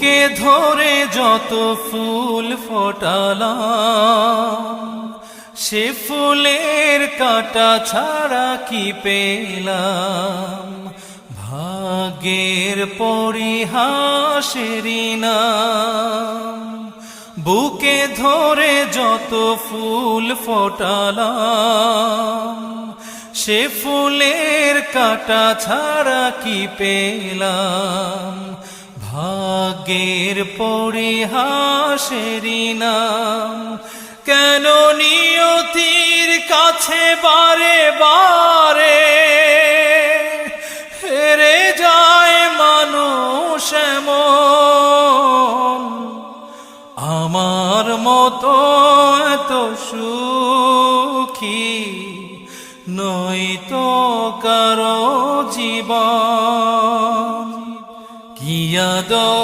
বুকে ধরে যত ফুল ফোটালাম, সে ফুলের কাঁটা ছাড়া কি পেলাম? ভাগ্যের পরিহাসেরই নাম। বুকে ধরে যত ফুল ফোটালাম, সে ফুলের কাঁটা ছাড়া কি পেলাম? ভাগ্যের পরিহাসেরই নাম। কেন নিয়তির কাছে বারে বারে হেরে যায় মানুষ এমন? আমার মতো এত সুখী নয়তো কারো জীবন। কি আদর